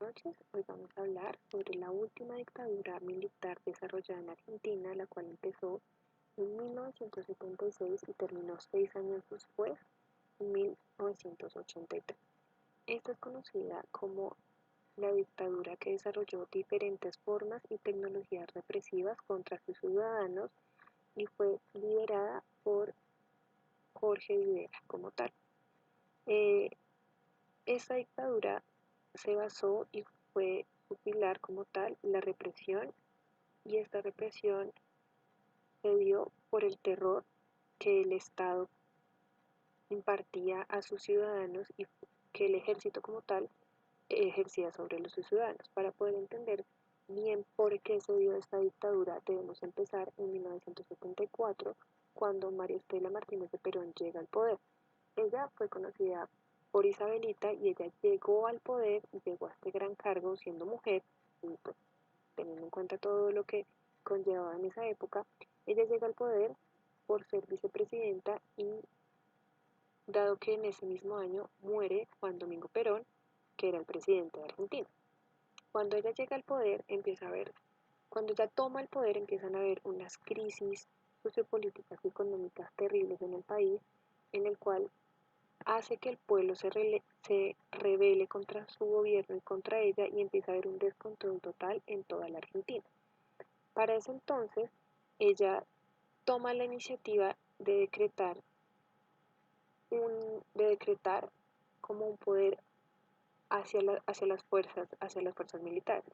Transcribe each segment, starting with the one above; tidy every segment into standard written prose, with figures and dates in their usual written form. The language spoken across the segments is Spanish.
noches. Hoy vamos a hablar sobre la última dictadura militar desarrollada en Argentina, la cual empezó en 1976 y terminó 6 años después, en 1983. Esta es conocida como la dictadura que desarrolló diferentes formas y tecnologías represivas contra sus ciudadanos y fue liderada por Jorge Videla como tal. Esta dictadura se basó y fue su pilar como tal la represión, y esta represión se dio por el terror que el Estado impartía a sus ciudadanos y que el ejército como tal ejercía sobre los ciudadanos. Para poder entender bien por qué se dio esta dictadura, debemos empezar en 1974, cuando María Estela Martínez de Perón llega al poder. Ella fue conocida por Isabelita y ella llegó al poder y llegó a este gran cargo siendo mujer, y pues teniendo en cuenta todo lo que conllevaba en esa época. Ella llega al poder por ser vicepresidenta, y dado que en ese mismo año muere Juan Domingo Perón, que era el presidente de Argentina. Cuando ella llega al poder, cuando ella toma el poder, empiezan a haber unas crisis sociopolíticas y económicas terribles en el país, en el cual hace que el pueblo se rebele contra su gobierno y contra ella, y empieza a haber un descontrol total en toda la Argentina. Para ese entonces, ella toma la iniciativa de decretar como un poder hacia las fuerzas militares.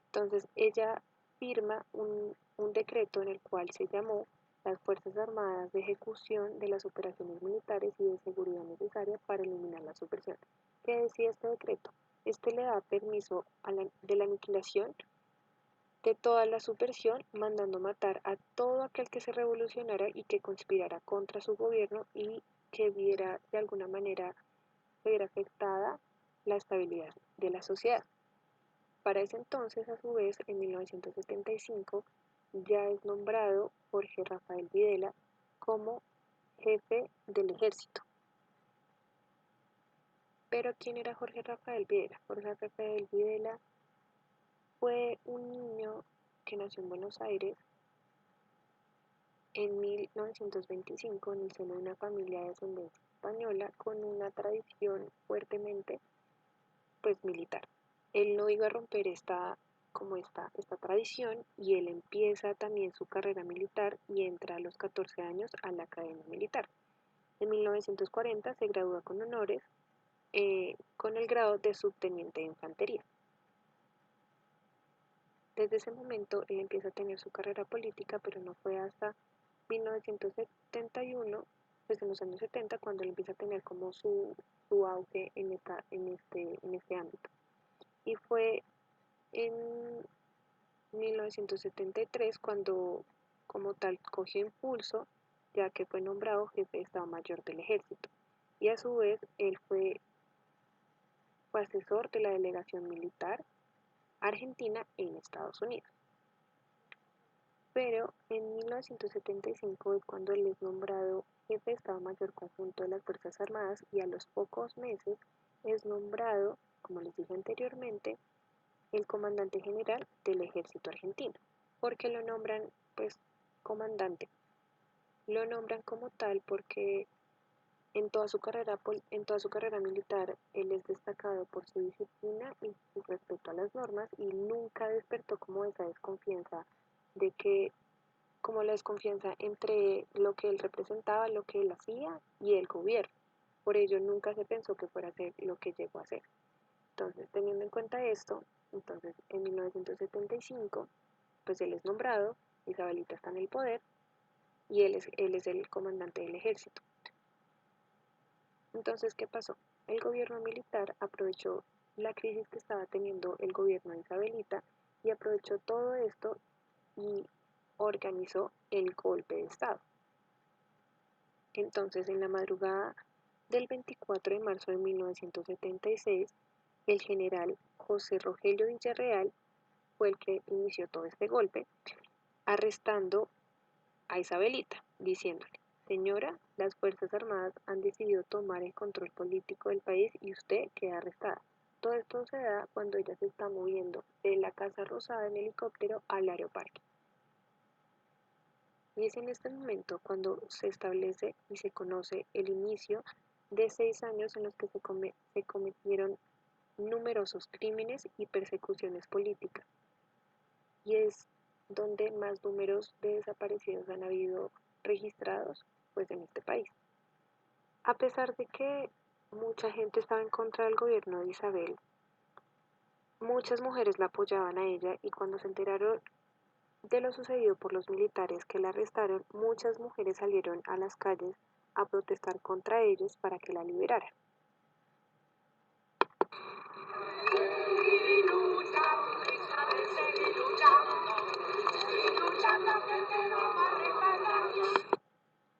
Entonces ella firma un decreto en el cual se llamó las Fuerzas Armadas de ejecución de las operaciones militares y de seguridad necesaria para eliminar la subversión. ¿Qué decía este decreto? Este le da permiso de la aniquilación de toda la subversión, mandando matar a todo aquel que se revolucionara y que conspirara contra su gobierno y que viera de alguna manera se viera afectada la estabilidad de la sociedad. Para ese entonces, a su vez, en 1975, ya es nombrado Jorge Rafael Videla como jefe del ejército. Pero ¿quién era Jorge Rafael Videla? Jorge Rafael Videla fue un niño que nació en Buenos Aires en 1925 en el seno de una familia de ascendencia española con una tradición fuertemente militar. Él no iba a romper esta tradición, y él empieza también su carrera militar y entra a los 14 años a la Academia Militar. En 1940 se gradúa con honores con el grado de subteniente de infantería. Desde ese momento él empieza a tener su carrera política, pero no fue hasta 1971, pues en los años 70, cuando él empieza a tener como su auge en este ámbito. Y fue en 1973 cuando como tal cogió impulso, ya que fue nombrado jefe de Estado Mayor del Ejército, y a su vez él fue asesor de la delegación militar argentina en Estados Unidos. Pero en 1975 es cuando él es nombrado jefe de Estado Mayor Conjunto de las Fuerzas Armadas, y a los pocos meses es nombrado, como les dije anteriormente, el comandante general del ejército argentino. ¿Por qué lo nombran comandante? Lo nombran como tal porque en toda su carrera militar él es destacado por su disciplina y su respeto a las normas, y nunca despertó como esa desconfianza de que como la desconfianza entre lo que él representaba, lo que él hacía y el gobierno. Por ello nunca se pensó que fuera a ser lo que llegó a ser. Entonces, teniendo en cuenta esto, entonces en 1975, pues él es nombrado, Isabelita está en el poder, y él es el comandante del ejército. Entonces, ¿qué pasó? El gobierno militar aprovechó la crisis que estaba teniendo el gobierno de Isabelita, y aprovechó todo esto y organizó el golpe de Estado. Entonces, en la madrugada del 24 de marzo de 1976, el general José Rogelio Villarreal fue el que inició todo este golpe, arrestando a Isabelita, diciéndole: señora, las Fuerzas Armadas han decidido tomar el control político del país y usted queda arrestada. Todo esto se da cuando ella se está moviendo de la Casa Rosada en helicóptero al Aeroparque. Y es en este momento cuando se establece y se conoce el inicio de 6 años en los que se cometieron numerosos crímenes y persecuciones políticas. Y es donde más números de desaparecidos han habido registrados pues en este país. A pesar de que mucha gente estaba en contra del gobierno de Isabel, muchas mujeres la apoyaban a ella y cuando se enteraron de lo sucedido por los militares que la arrestaron, muchas mujeres salieron a las calles a protestar contra ellos para que la liberaran.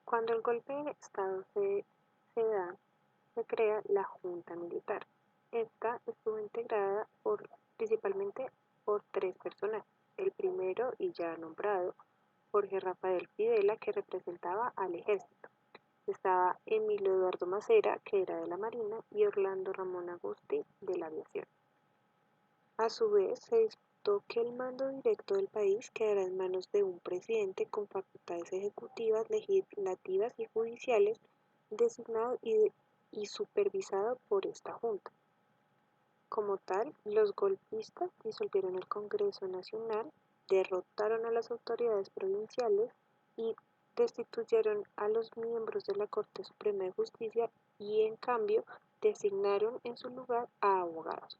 Cuando el golpe de Estado se da, se crea la Junta Militar. Esta estuvo integrada principalmente por 3 personajes. El primero, y ya nombrado, Jorge Rafael Videla, que representaba al ejército. Estaba Emilio Eduardo Macera, que era de la Marina, y Orlando Ramón Agusti, de la aviación. A su vez, se disputó que el mando directo del país quedara en manos de un presidente con facultades ejecutivas, legislativas y judiciales, designado y supervisado por esta junta. Como tal, los golpistas disolvieron el Congreso Nacional, derrotaron a las autoridades provinciales y destituyeron a los miembros de la Corte Suprema de Justicia y en cambio designaron en su lugar a abogados.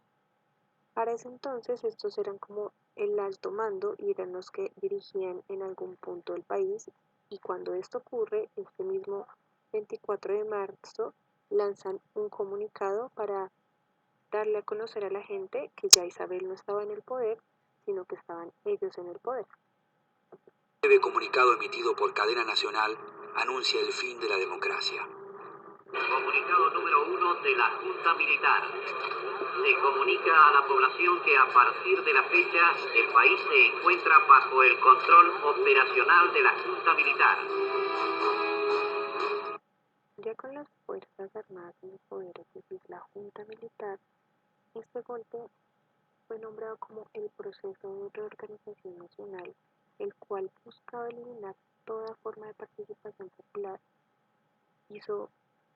Para ese entonces estos eran como el alto mando y eran los que dirigían en algún punto del país y cuando esto ocurre, este mismo 24 de marzo lanzan un comunicado para darle a conocer a la gente que ya Isabel no estaba en el poder, sino que estaban ellos en el poder. El breve comunicado emitido por Cadena Nacional anuncia el fin de la democracia. Comunicado número 1 de la Junta Militar. Se comunica a la población que a partir de la fecha el país se encuentra bajo el control operacional de la Junta Militar. Ya con las Fuerzas Armadas en el poder, es decir, la Junta Militar, este golpe fue nombrado como el proceso de reorganización nacional, el cual buscaba eliminar toda forma de participación popular, hizo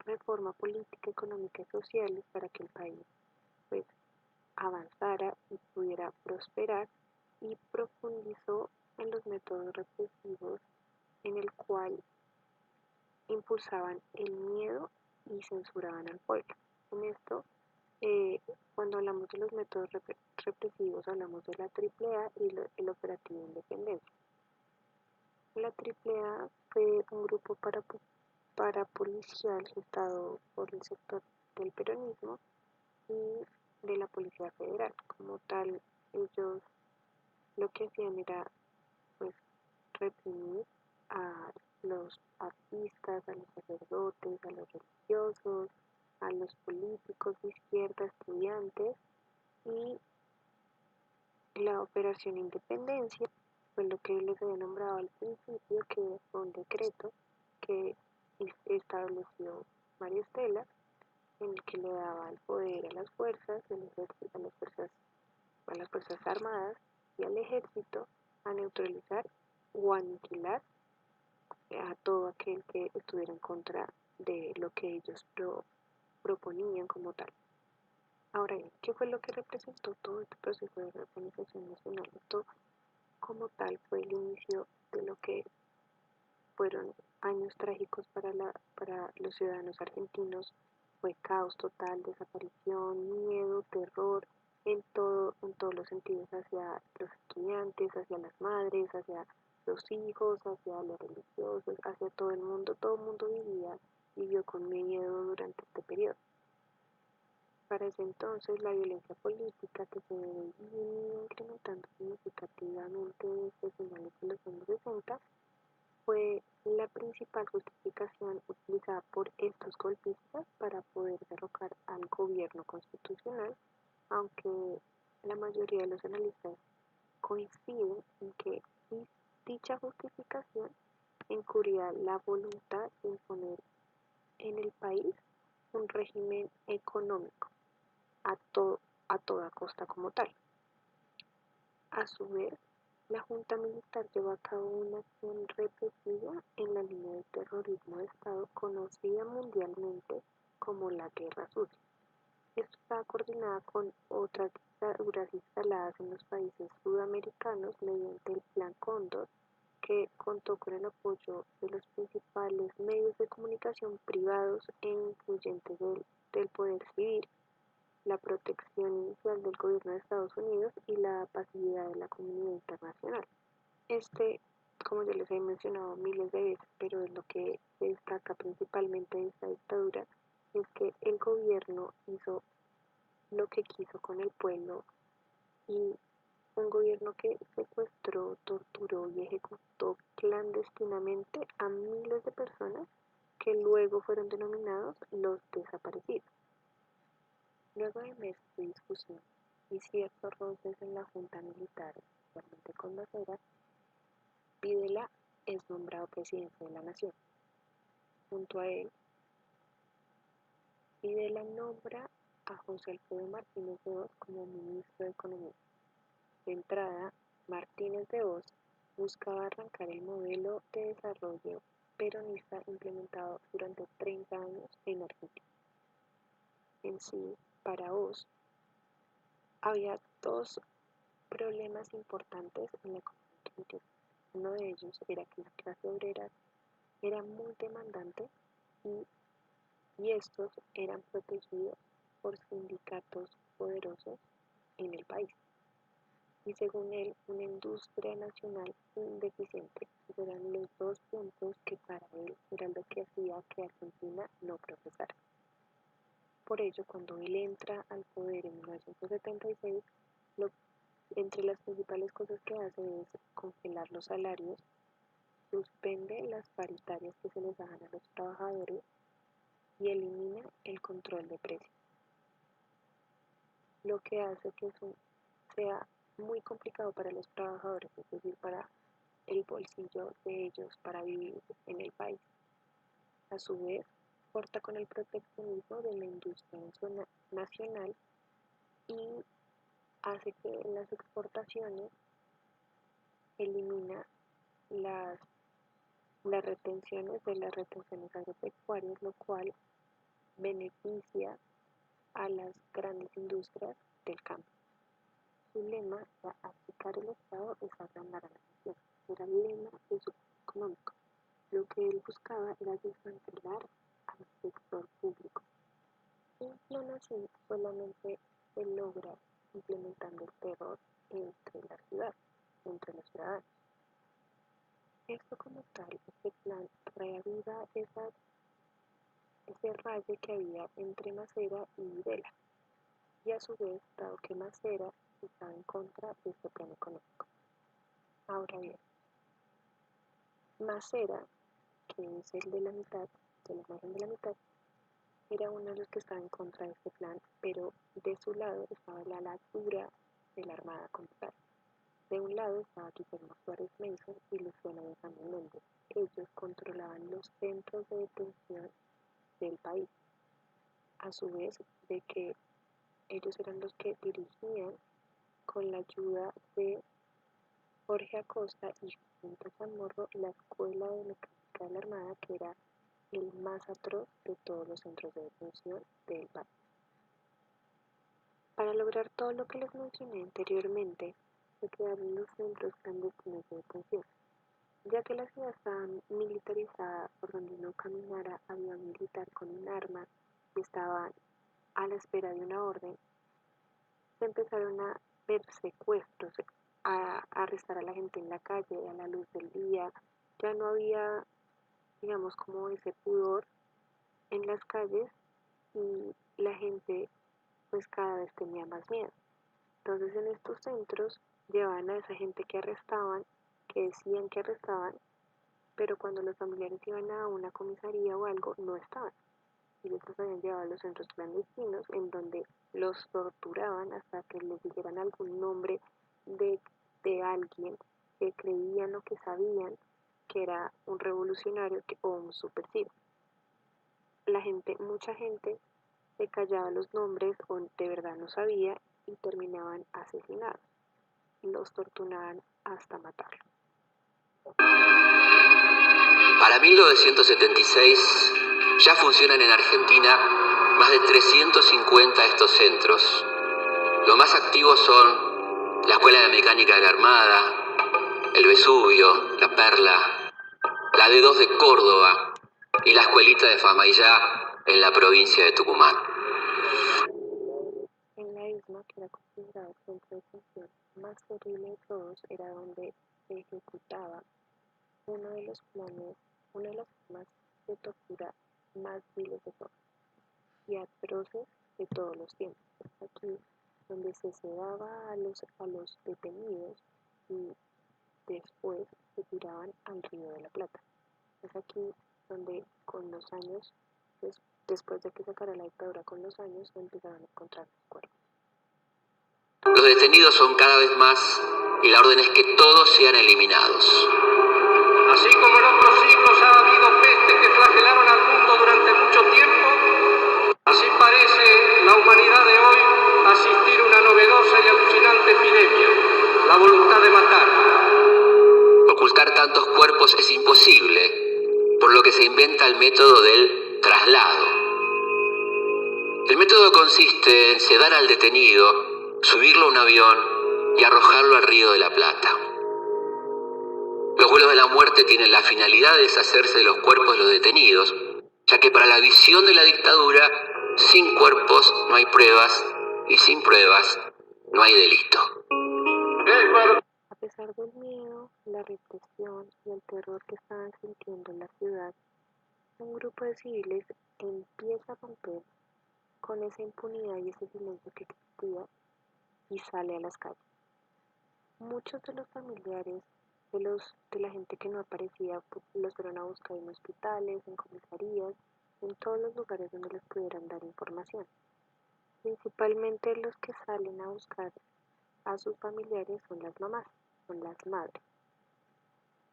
reforma política, económica y social para que el país pues avanzara y pudiera prosperar y profundizó en los métodos represivos en el cual impulsaban el miedo y censuraban al pueblo. En esto, cuando hablamos de los métodos represivos, hablamos de la AAA y el operativo Independencia. La AAA fue un grupo parapolicial gestado por el sector del peronismo y de la Policía Federal. Como tal, ellos lo que hacían era pues reprimir a los artistas, a los sacerdotes, a los religiosos, a los políticos de izquierda, estudiantes, y la Operación Independencia fue lo que les había nombrado al principio, que fue un decreto que estableció María Estela, en el que le daba el poder a las fuerzas, a las fuerzas armadas y al ejército a neutralizar o aniquilar a todo aquel que estuviera en contra de lo que ellos proponían como tal. Ahora bien, ¿qué fue lo que representó todo este proceso de reorganización nacional? Esto como tal fue el inicio de lo que fueron años trágicos para los ciudadanos argentinos. Fue caos total, desaparición, miedo, terror, en todos los sentidos, hacia los estudiantes, hacia las madres, hacia los hijos, hacia los religiosos, hacia todo el mundo vivió con miedo durante este periodo. Para ese entonces, la violencia política que se venía incrementando significativamente desde finales de los años 60 fue la principal justificación utilizada por estos golpistas para poder derrocar al gobierno constitucional, aunque la mayoría de los analistas coinciden en que dicha justificación encubría la voluntad de imponer en el país un régimen económico a toda costa como tal. A su vez, la Junta Militar llevó a cabo una acción represiva en la línea de terrorismo de Estado conocida mundialmente como la Guerra Sucia. Esto estaba coordinada con otras dictaduras instaladas en los países sudamericanos mediante el Plan Cóndor, que contó con el apoyo de los principales medios de comunicación privados e influyentes del poder civil, la protección inicial del gobierno de Estados Unidos y la pasividad de la comunidad internacional. Como ya les he mencionado miles de veces, pero es lo que se destaca principalmente de esta dictadura, es que el gobierno hizo lo que quiso con el pueblo y un gobierno que secuestró, torturó y ejecutó clandestinamente a miles de personas que luego fueron denominados los desaparecidos. Luego de meses de discusión y ciertos roces en la Junta Militar, especialmente con Macera, Videla es nombrado presidente de la nación. Junto a él, Videla nombra a José Alfredo Martínez de Oz como ministro de Economía. De entrada, Martínez de Oz buscaba arrancar el modelo de desarrollo peronista implementado durante 30 años en Argentina. En sí, para Oz, había dos problemas importantes en la economía argentina. Uno de ellos era que la clase obrera era muy demandante y estos eran protegidos por sindicatos poderosos en el país. Y según él, una industria nacional indeficiente. Esos eran los dos puntos que para él era lo que hacía que Argentina no progresara. Por ello, cuando él entra al poder en 1976, entre las principales cosas que hace es congelar los salarios, suspende las paritarias que se les daban a los trabajadores y elimina el control de precios, lo que hace que eso sea muy complicado para los trabajadores, es decir, para el bolsillo de ellos para vivir en el país. A su vez, corta con el proteccionismo de la industria nacional y hace que las exportaciones elimina las, las retenciones de las retenciones agropecuarias, lo cual beneficia a las grandes industrias del campo. Su lema era achicar el Estado es agrandar a la nación. Era el lema de su plan económico. Lo que él buscaba era desmantelar al sector público. Y no así solamente se logra implementando el terror entre la ciudad, entre los ciudadanos. Esto como tal, este plan reaviva ese raye que había entre Macera y Videla. Y a su vez, dado que Macera estaba en contra de este plan económico. Ahora bien, Macera, que es el de la mitad, de la imagen de la mitad, era uno de los que estaba en contra de este plan, pero de su lado estaba la ala dura de la Armada como tal. De un lado estaba Guillermo Suárez Mason y Luciano Benjamín Méndez. Ellos controlaban los centros de detención del país, a su vez de que ellos eran los que dirigían con la ayuda de Jorge Acosta y Jacinto Chamorro la Escuela de Mecánica de la Armada, que era el más atroz de todos los centros de detención del país. Para lograr todo lo que les mencioné anteriormente, se crearon los centros clandestinos de detención, ya que la ciudad estaba militarizada, por donde no caminara había un militar con un arma y estaban a la espera de una orden. Se empezaron a ver secuestros, a arrestar a la gente en la calle, a la luz del día. Ya no había, digamos, como ese pudor en las calles y la gente pues cada vez tenía más miedo. Entonces en estos centros llevaban a esa gente que arrestaban, que decían que arrestaban, pero cuando los familiares iban a una comisaría o algo, no estaban. Y los habían llevado a los centros clandestinos en donde los torturaban hasta que les dijeran algún nombre de, de alguien que creían o que sabían que era un revolucionario o un subversivo. Mucha gente se callaba los nombres o de verdad no sabía y terminaban asesinados. Los torturaban hasta matarlos. Para 1976 ya funcionan en Argentina más de 350 de estos centros. Los más activos son la Escuela de Mecánica de la Armada, el Vesubio, la Perla, la D2 de Córdoba y la Escuelita de Famaillá en la provincia de Tucumán. En la isla, que era considerado el centro de detención más terrible de todos, era donde se ejecutaba uno de las formas de tortura más viles de todos y atroces de todos los tiempos. Es aquí donde se sedaba a los detenidos y después se tiraban al Río de la Plata. Es aquí donde con los años, después de que se acabara la dictadura, con los años se empezaron a encontrar los cuerpos. Los detenidos son cada vez más y la orden es que todos sean eliminados. Así como en otros siglos ha habido pestes que flagelaron al mundo durante mucho tiempo, así parece la humanidad de hoy asistir a una novedosa y alucinante epidemia, la voluntad de matar. Ocultar tantos cuerpos es imposible, por lo que se inventa el método del traslado. El método consiste en sedar al detenido, subirlo a un avión y arrojarlo al Río de la Plata. Los vuelos de la muerte tienen la finalidad de deshacerse de los cuerpos de los detenidos, ya que para la visión de la dictadura, sin cuerpos no hay pruebas y sin pruebas no hay delito. A pesar del miedo, la represión y el terror que estaban sintiendo en la ciudad, un grupo de civiles empieza a romper con esa impunidad y ese silencio que existía y sale a las calles. Muchos de los familiares de la gente que no aparecía los fueron a buscar en hospitales, en comisarías, en todos los lugares donde les pudieran dar información. Principalmente los que salen a buscar a sus familiares son las mamás, son las madres.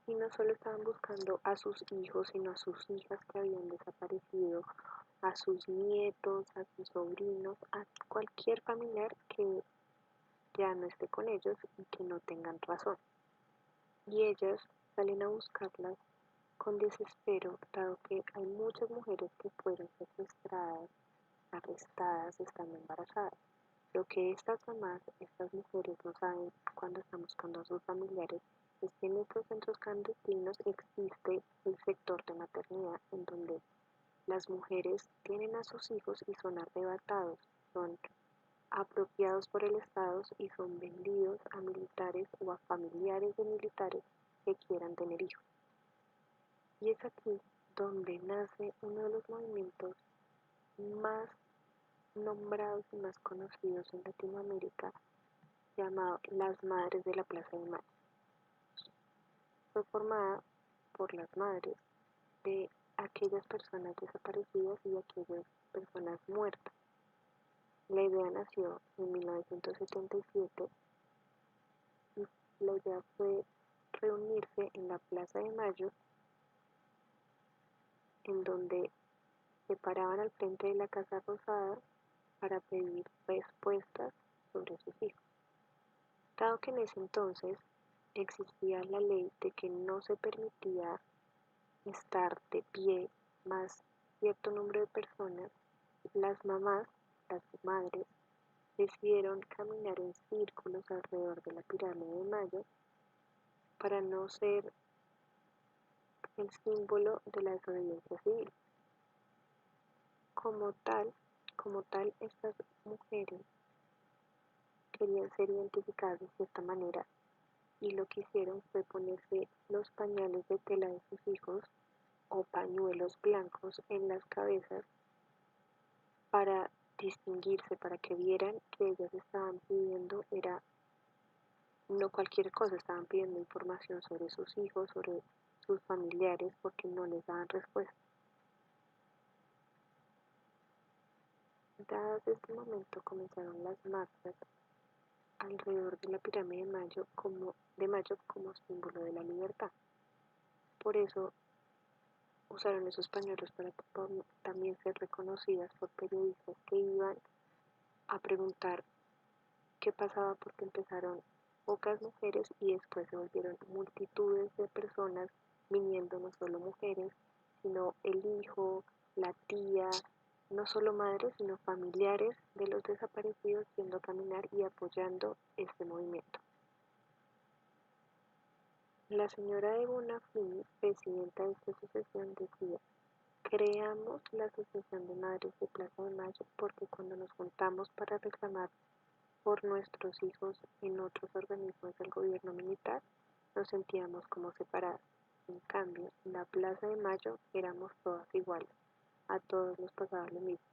Y no solo estaban buscando a sus hijos, sino a sus hijas que habían desaparecido, a sus nietos, a sus sobrinos, a cualquier familiar que ya no esté con ellos y que no tengan razón. Y ellas salen a buscarlas con desespero, dado que hay muchas mujeres que fueron secuestradas, arrestadas, estando embarazadas. Lo que estas mamás, estas mujeres no saben cuando están buscando a sus familiares es que en estos centros clandestinos existe el sector de maternidad en donde las mujeres tienen a sus hijos y son arrebatados, son apropiados por el Estado y son vendidos a militares o a familiares de militares que quieran tener hijos. Y es aquí donde nace uno de los movimientos más nombrados y más conocidos en Latinoamérica, llamado Las Madres de la Plaza de Mayo. Fue formada por las madres de aquellas personas desaparecidas y aquellas personas muertas. La idea nació en 1977 y la idea fue reunirse en la Plaza de Mayo, en donde se paraban al frente de la Casa Rosada para pedir respuestas sobre sus hijos. Dado que en ese entonces existía la ley de que no se permitía estar de pie más cierto número de personas, las mamás, las madres, decidieron caminar en círculos alrededor de la pirámide de Mayo para no ser el símbolo de la desobediencia civil. Como tal, estas mujeres querían ser identificadas de cierta manera y lo que hicieron fue ponerse los pañales de tela de sus hijos o pañuelos blancos en las cabezas para distinguirse, para que vieran que ellas estaban pidiendo, era no cualquier cosa, estaban pidiendo información sobre sus hijos, sobre sus familiares, porque no les daban respuesta. Dadas este momento comenzaron las marchas alrededor de la pirámide de Mayo como símbolo de la libertad. Por eso usaron esos pañuelos para también ser reconocidas por periodistas que iban a preguntar ¿Qué pasaba? Porque empezaron pocas mujeres y después se volvieron multitudes de personas viniendo, no solo mujeres, sino el hijo, la tía, no solo madres, sino familiares de los desaparecidos yendo a caminar y apoyando este movimiento. La señora de Bonafini, presidenta de esta asociación, decía: creamos la Asociación de Madres de Plaza de Mayo porque cuando nos juntamos para reclamar por nuestros hijos en otros organismos del gobierno militar, nos sentíamos como separadas. En cambio, en la Plaza de Mayo éramos todas iguales, a todos nos pasaba lo mismo.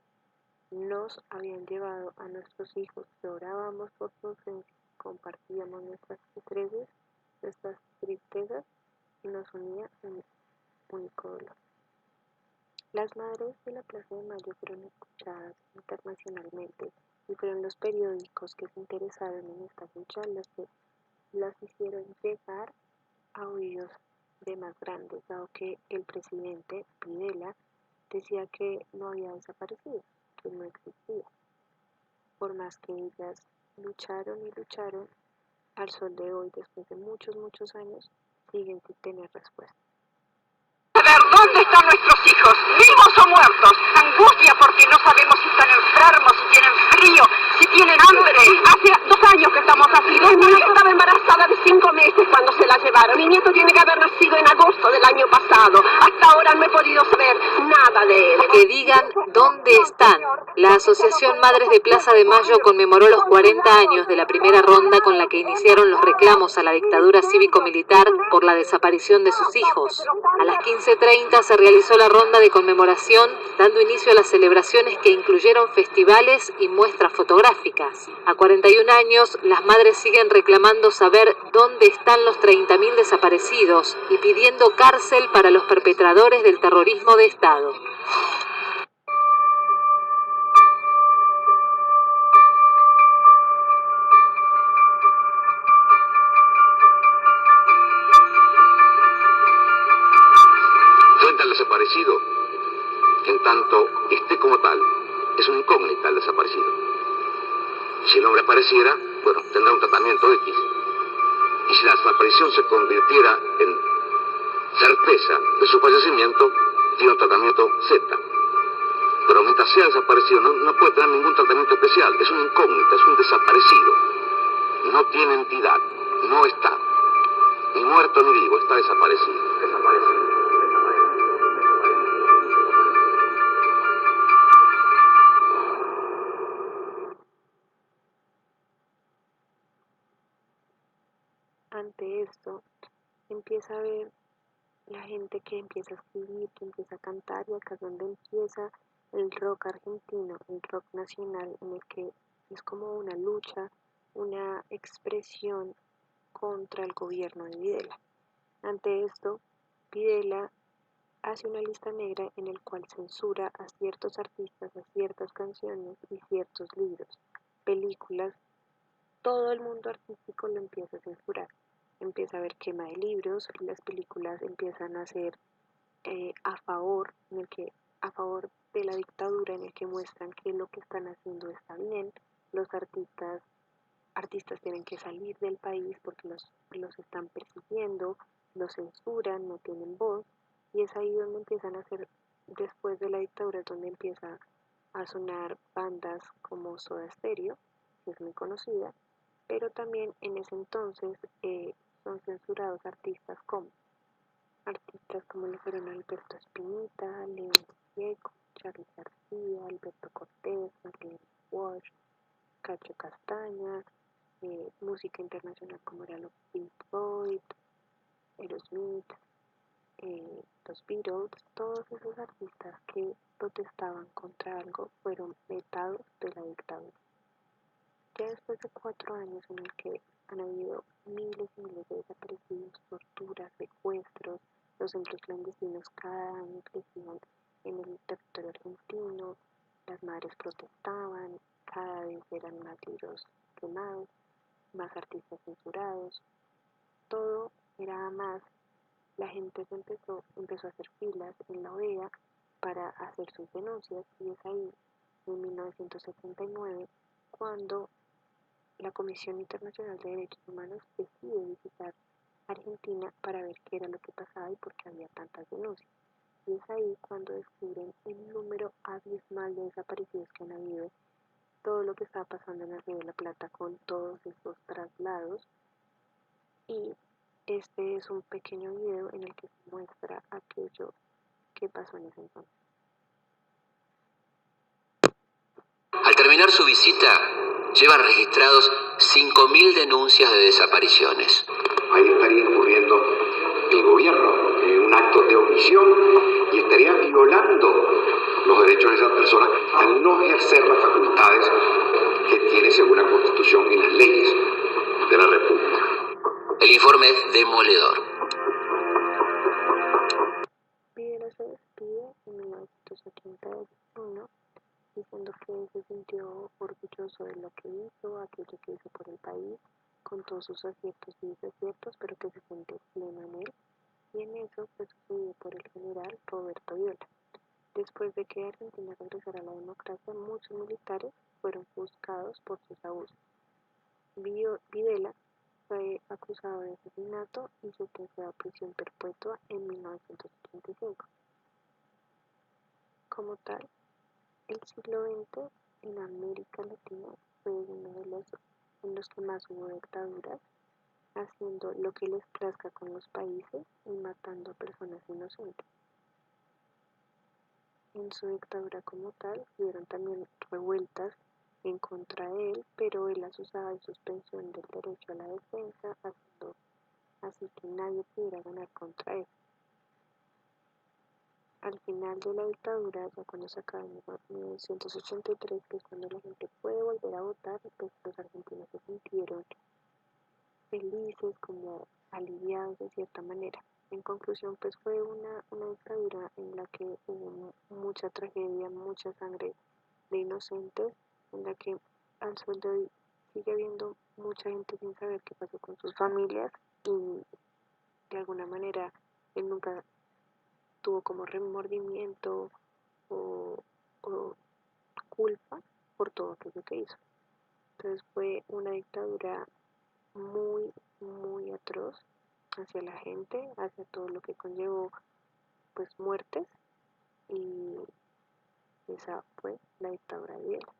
Nos habían llevado a nuestros hijos, orábamos por su ausencia, compartíamos nuestras tristezas y nos unía un único dolor. Las madres de la Plaza de Mayo fueron escuchadas internacionalmente y fueron los periódicos que se interesaron en esta lucha los que las hicieron llegar a oídos de más grandes, dado que el presidente Videla decía que no había desaparecido, que no existía. Por más que ellas lucharon y lucharon, al sol de hoy, después de muchos años, siguen sin tener respuesta. ¿Dónde están nuestros hijos? ¿Vivos o muertos? Angustia porque no sabemos si están enfermos, si tienen frío, si tienen hambre. Hace 2 años que estamos así. Mi hija estaba embarazada de 5 meses cuando se la llevaron. Mi nieto tiene que haber nacido en agosto del año pasado. Hasta ahora no he podido saber nada de él. Que digan dónde están. La Asociación Madres de Plaza de Mayo conmemoró los 40 años de la primera ronda con la que iniciaron los reclamos a la dictadura cívico-militar por la desaparición de sus hijos. A las 15:30 se realizó la ronda de conmemoración, dando inicio a las celebraciones que incluyeron festivales y muestras fotográficas. A 41 años, las madres siguen reclamando saber dónde están los 30.000 desaparecidos y pidiendo cárcel para los perpetradores del terrorismo de Estado. Frente al desaparecido, en tanto esté como tal, es una incógnita el desaparecido. Si el hombre apareciera, bueno, tendrá un tratamiento X. Y si la desaparición se convirtiera en certeza de su fallecimiento, tiene un tratamiento Z. Pero mientras sea desaparecido, no puede tener ningún tratamiento especial. Es una incógnita, es un desaparecido. No tiene entidad, no está. Ni muerto ni vivo, está desaparecido. Ante esto, empieza a ver la gente que empieza a escribir, que empieza a cantar, y acá es donde empieza el rock argentino, el rock nacional, en el que es como una lucha, una expresión contra el gobierno de Videla. Ante esto, Videla hace una lista negra en el cual censura a ciertos artistas, a ciertas canciones y ciertos libros, películas. Todo el mundo artístico lo empieza a censurar. Empieza a haber quema de libros, las películas empiezan a ser a favor de la dictadura, en el que muestran que lo que están haciendo está bien. Los artistas tienen que salir del país porque los están persiguiendo, los censuran, no tienen voz, y es ahí donde empiezan a hacer, después de la dictadura, donde empieza a sonar bandas como Soda Stereo, que es muy conocida, pero también en ese entonces son censurados artistas como lo fueron Alberto Spinetta, León Gieco, Charly García, Alberto Cortés, Marlene Walsh, Cacho Castaña, música internacional como era los Pink Floyd, Aerosmith, los Beatles. Todos esos artistas que protestaban contra algo fueron vetados de la dictadura. Ya después de 4 años en el que han habido miles y miles de desaparecidos, torturas, secuestros, los centros clandestinos cada año crecían en el territorio argentino, las madres protestaban, cada vez eran más libros quemados, más artistas censurados, todo era más. La gente empezó a hacer filas en la OEA para hacer sus denuncias, y es ahí, en 1979, cuando la Comisión Internacional de Derechos Humanos decide visitar Argentina para ver qué era lo que pasaba y por qué había tantas denuncias. Y es ahí cuando descubren el número abismal de desaparecidos que han habido, todo lo que estaba pasando en el Río de la Plata con todos estos traslados. Y este es un pequeño video en el que se muestra aquello que pasó en ese entonces. Al terminar su visita, llevan registrados 5.000 denuncias de desapariciones. Ahí estaría incurriendo el gobierno en un acto de omisión y estaría violando los derechos de esas personas al no ejercer las facultades que tiene según la Constitución y las leyes de la República. El informe es demoledor. Videla se despide en 1981 diciendo que se sintió orgulloso de lo que hizo, aquello que hizo por el país, con todos sus aciertos y desaciertos, pero que se siente pleno en él, y en eso fue sucedido por el general Roberto Videla. Después de que Argentina regresara a la democracia, muchos militares fueron juzgados por sus abusos. Videla fue acusado de asesinato y sentenciado a prisión perpetua en 1985. Como tal, el siglo XX en América Latina fue uno de los en los que más hubo dictaduras, haciendo lo que les plazca con los países y matando a personas inocentes. En su dictadura como tal, hubieron también revueltas en contra de él, pero él las usaba en suspensión del derecho a la defensa, haciendo así que nadie pudiera ganar contra él. Al final de la dictadura, ya cuando se acaba en 1983, que es cuando la gente puede volver a votar, pues los argentinos se sintieron felices, como aliviados de cierta manera. En conclusión, pues fue una dictadura en la que hubo mucha tragedia, mucha sangre de inocentes, en la que al sol de hoy sigue habiendo mucha gente sin saber qué pasó con sus familias, y de alguna manera él nunca tuvo como remordimiento o culpa por todo aquello que hizo. Entonces fue una dictadura muy, muy atroz hacia la gente, hacia todo lo que conllevó pues muertes, y esa fue la dictadura de Videla.